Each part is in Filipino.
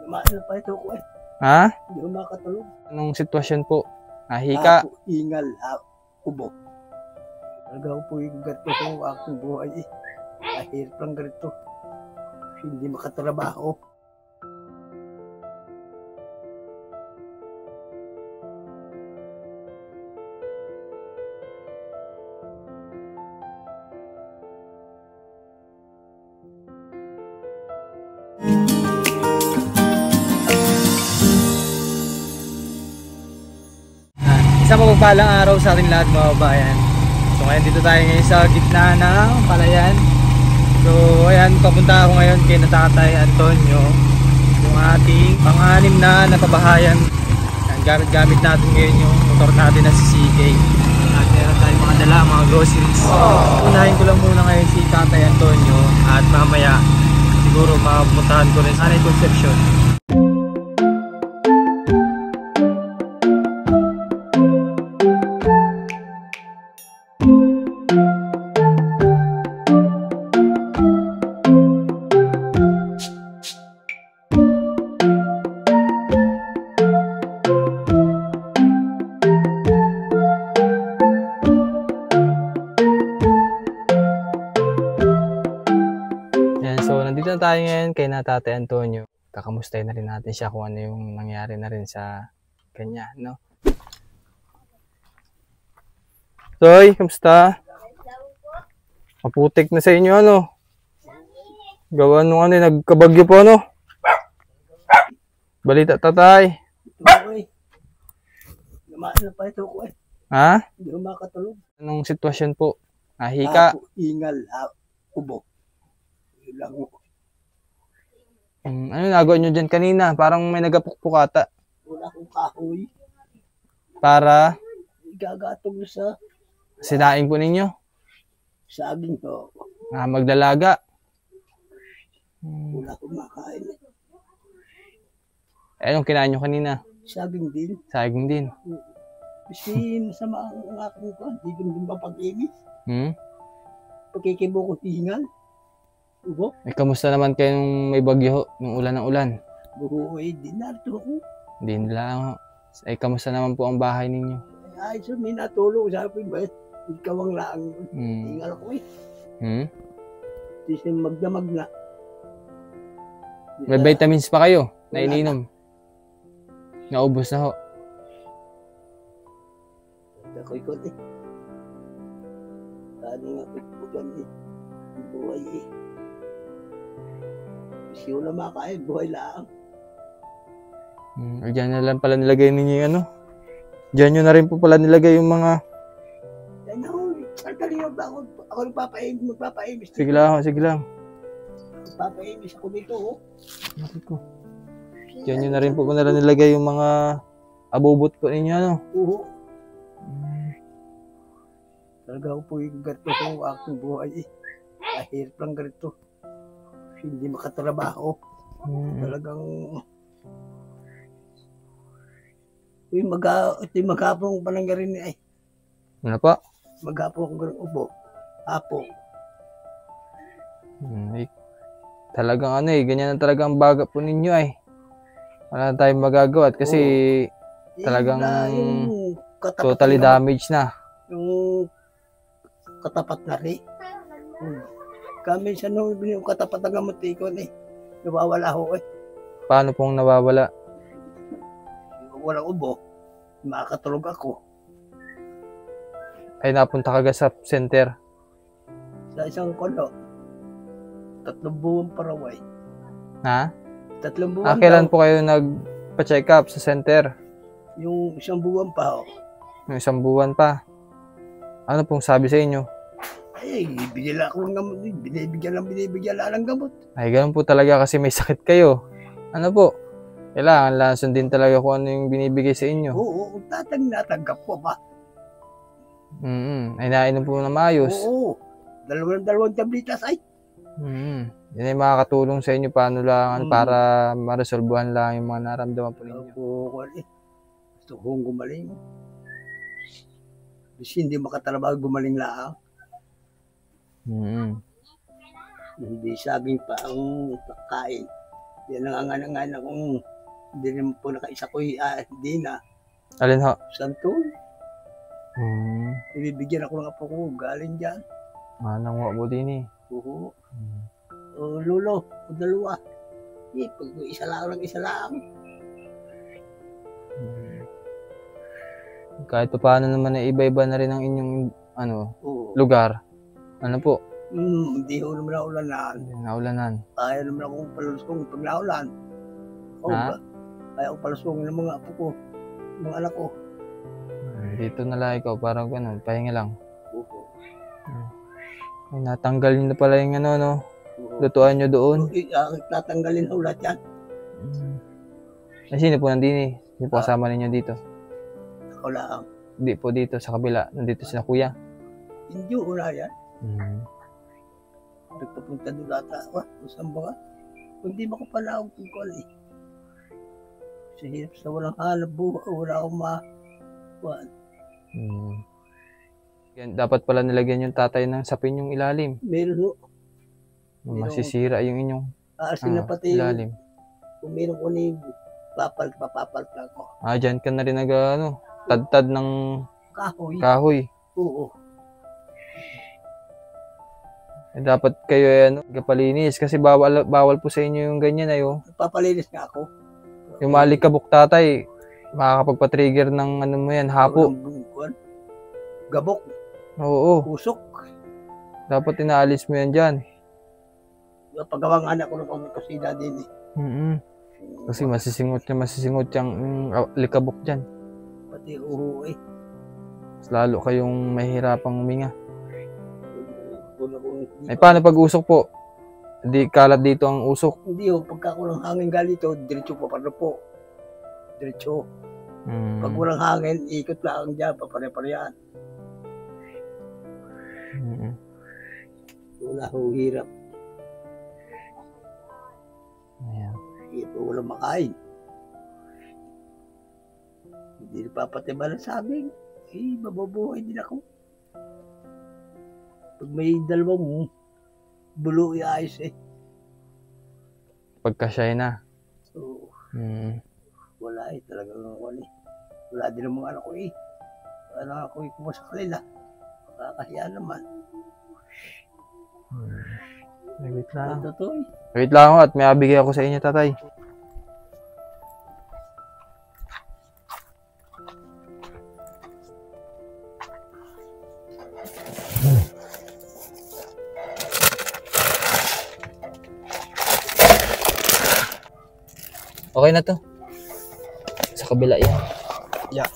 Maano pa ito ko eh. Ha? Hindi ko makatulog. Anong sitwasyon po? Nahika? Ingal, ubo. Talaga po yung ganito kung aking buhay eh. Kahirap lang ganito. Hindi makatrabaho. Isang mapagpalang araw sa ating lahat mga kabayan. So ngayon dito tayo ngayon sa gitna ng palayan. So ayan, papunta ako ngayon kay Tatay Antonio, yung ating pang-anim na napabahayan. Gamit-gamit natin ngayon yung motor natin na si CK. At meron tayong mga dala, mga groceries. Unahin ko lang muna ngayon si Tatay Antonio at mamaya siguro mapuntahan ko rin sa Nanay Concepcion. So nandito na tayo ngayon kay Tatay Antonio. Kakamustahin na rin natin siya kung ano yung nangyari na rin sa kanya, no? Toy, kamusta? Maputik na sa inyo, ano? Gawa nung ano, nagkabagyo po, ano? Balita, Tatay. Ito eh. Maano pa ito ko eh. Ha? Hindi ko makatulog. Anong sitwasyon po? Nahika? Ingal, ubo. Lang. Ano nagawa nyo dyan kanina? Parang may nagapukpuk ata. Wala akong kahoy. Para Igagatog sa sinaing po ninyo? saging to. Magdalaga. Wala akong makain. Anong kinain nyo kanina? Saging din. Saging din. Kasi masama ang aking ko. Hindi din mapag-inis. Hmm? Pagkikibo ko tingal. Ubo. Kamusta naman kayo nung may bagyo, nung ulan ng ulan? Buhay din narito ako. Hindi lang. Kamusta naman po ang bahay ninyo? Ay, so may natulog. Sabi ba, ikaw ang laang. Tingal ako eh. Kasi magdamag na. May vitamins pa kayo na ininom? Naubos na ho? Kakoy-kot eh. Kano nga pagpugan eh. Buhay eh. Kasi wala makain, buhay lang. Diyan na lang pala nilagay ninyo yung ano? Diyan nyo na rin po pala nilagay yung mga... Yan ako, sandali lang ba ako? Ako magpapaimis. Sige lang, sige lang. Magpapaimis ako dito, oh. Bakit ko? Diyan nyo na rin po pala nilagay yung mga abubot po ninyo, ano? Oo. Talaga po yung ganito kung aking buhay eh. Kahirap lang ganito. Hindi makatrabaho. Talagang... Ito yung maghapong pananggarin niya eh. Ano pa? Maghapong akong ganun ubo. Apo. Talagang ano eh, ganyan na talagang baga po ninyo eh. Wala na tayong magagawa kasi talagang totally damaged na. Yung katapat na rin. Kami sa nung yung katapat ng gamutikon eh. Nawawala ho eh. Paano pong nawawala? Walang ubo. Makakatulog ako. Ay napunta ka sa center? Sa isang kolo. 3 buwan paraway. Ha? 3 buwan kailan po kayo nagpa-check up sa center? Yung 1 buwan pa ho. Yung 1 buwan pa? Ano pong sabi sa inyo? Ay, binila ako ng gamot. Binibigyan lang ng gamot. Ay, ganun po talaga kasi may sakit kayo. Ano po? Kailangan lang sundin talaga kung ano yung binibigay sa inyo. Oo, natanggap ko ba? Ay, nainom po na maayos. Oo, dalawang tablitas ay. Yan ay makakatulong sa inyo paano lang para maresolbuhan lang yung mga naramdaman po ninyo. Oo, gusto kong gumaling. Kasi hindi makatrabaho gumaling lang. Hindi saging pa ang pagkain. Yan ang angan kung hindi rin po nakaisa ko hindi na. Alin ho? Santol. Hmm. Ibibigyan ako ng apo ko galing dyan. Manang wa mo din eh. Oo. O lolo, o dalawa. Pag isa lang. Kahit pa paano naman ay iba-iba na rin ang inyong Oo. lugar. Ano po? Hindi ho naman naulanan. Naulanan. Kaya naman akong palusong pag naulan. Ha? Kaya akong palusong ng mga apo ko, mga anak ko. Dito na lang ikaw, parang ganun, pahinga lang. Oo. Ay, natanggal nyo na pala yung Oo. lutuan nyo doon. Tatanggalin ho lahat yan. Ay, sino po nandini? Sino po kasama ninyo dito? Ako lang. Hindi po dito, sa kabila. Nandito sila kuya. Hindi ho na yan. Nagpapunta doon ata. Kung saan ba? Kung di makapanawag kung ko eh. Sa hirap sa walang hanap buhay, wala akong Yan, dapat pala nilagyan yung tatay ng sapin yung ilalim. Meron ho. Masisira yung inyong Aasin na pati ilalim. kung meron ko ni papapalit ako. Dyan ka na rin tad-tad ng kahoy. Oo. Dapat kayo kapalinis kasi bawal po sa inyo yung ganyan ayo. Papalinis nga ako. Yung malikabok tatay, makakapagpa-trigger ng mo yan, hapo. Gabok. Oo. Usok. Dapat inaalis mo yan dyan. Pagawang anak ko ng kusina din eh. Kasi masisingot yung likabok dyan. Pati uho eh. Mas lalo kayong mahihirapang huminga. Ay paano pag usok po? Hindi kalat dito ang usok. Hindi ho, pagka walang hangin galito, diretso pa po. Diretso. Pag walang hangin, ikot lang dyan, papare-parehan. Wala ho, hirap. Ayan. Ito, walang makain. Hindi napapatibalan sa amin. Mabubuhay din ako. Pag may dalawang bulo iayos eh. Pagkasyay na. So, wala eh. Talagang wala eh. Wala din ang mga anak ko eh. Anak ako eh kung sa kanila. Kakahiya naman. Wait lang. Totoo eh. Wait lang at may abigay ako sa inyo, tatay. Okay na to. Sa kabila yan. Yeah.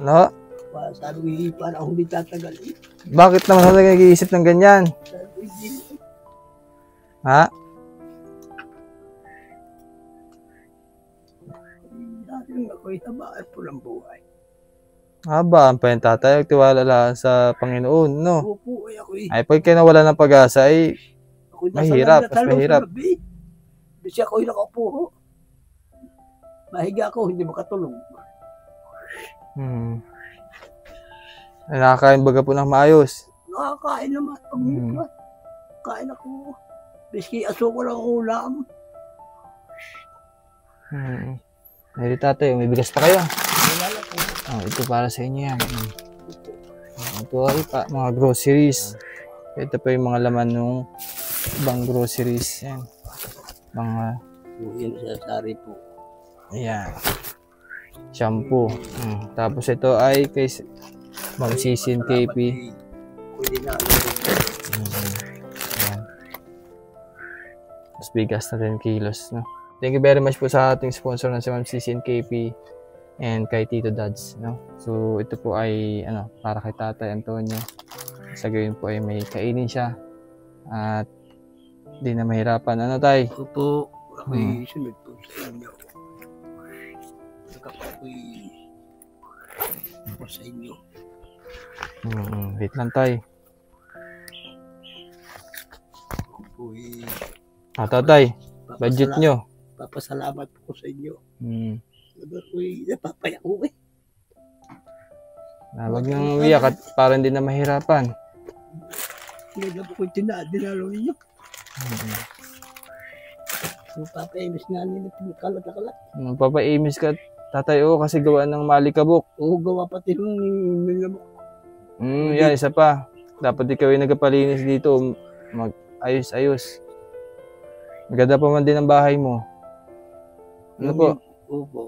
Ano? Sabi ko, parang ako hindi tatagal eh. Bakit naman ako nag-iisip ng ganyan? Ha? Dating ako'y habaan po ng buhay. Habaan pa yung tatay, tiwala lang sa Panginoon, no? Opo, ako eh. Ay, pag nawala ng pag-asa, ay mahirap, mas mahirap. Kasi ako'y nakaupo ho. Mahiga ako, hindi makatulog. Ay, nakakain baga po ng maayos. Nakakain naman. Kain ako. Biski aso ko lang ulam. Ay, tatay, may bigas pa kayo. Wala na po. Ito para sa inyo yan. Ito ay mga groceries. Ito pa yung mga laman ng ibang groceries. Yan. Mga... Yan sa sari po. Ayan. Shampoo. Tapos ito ay kay Ma'am Sisin KP. Pwede na. Ayan. Mas bigas na 10 kilos. No? Thank you very much po sa ating sponsor na si Ma'am Sisin KP and kay Tito Dads. No? So ito po ay para kay Tatay Antonio. Sa gayon po ay may kainin siya. At di na mahirapan. Ano tay? Opo. Ako'y sunod po sa inyo. Ako'y po sa inyo. Wait lang tay. po Tatay, budget nyo. Papasalamat po sa inyo. Sabi ko napapayak ko Huwag nang umiyak at para hindi na mahirapan. Hindi na po ko dinalo ninyo. Papaimis nga nila kalat-kalat. Papaimis ka, tatay, kasi gawa ng malikabok. Oo, gawa pati nung nilabok. Yan, isa pa. Dapat ikaw yung nagpapalinis dito. Mag-ayos-ayos. Maganda pa man din ang bahay mo. Ano po? Opo.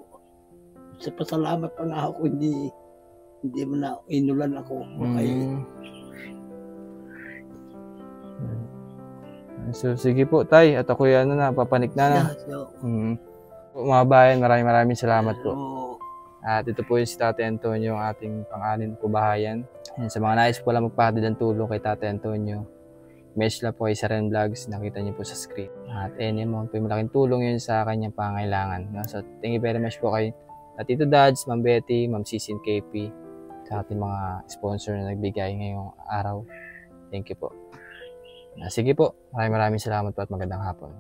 Sa pasalamat pa nga ako, hindi mo na inulan ako. So, sige po, tay. At ako yan papanik na. Mga bayan, maraming salamat po. At ito po yung si Tatay Antonio, ang ating pang-anin po bahayan. Sa mga nais po lang magpahatid ng tulong kay Tatay Antonio, message lang po kay Saren Vlogs, nakita niyo po sa screen. At mo po yung malaking tulong yun sa kanyang pangailangan. So, thank you very much po kay Tito Dads, Ma'am Betty, Ma'am Sisin KP, sa ating mga sponsor na nagbigay ngayong araw. Thank you po. Sige po, maraming salamat po at magandang hapon.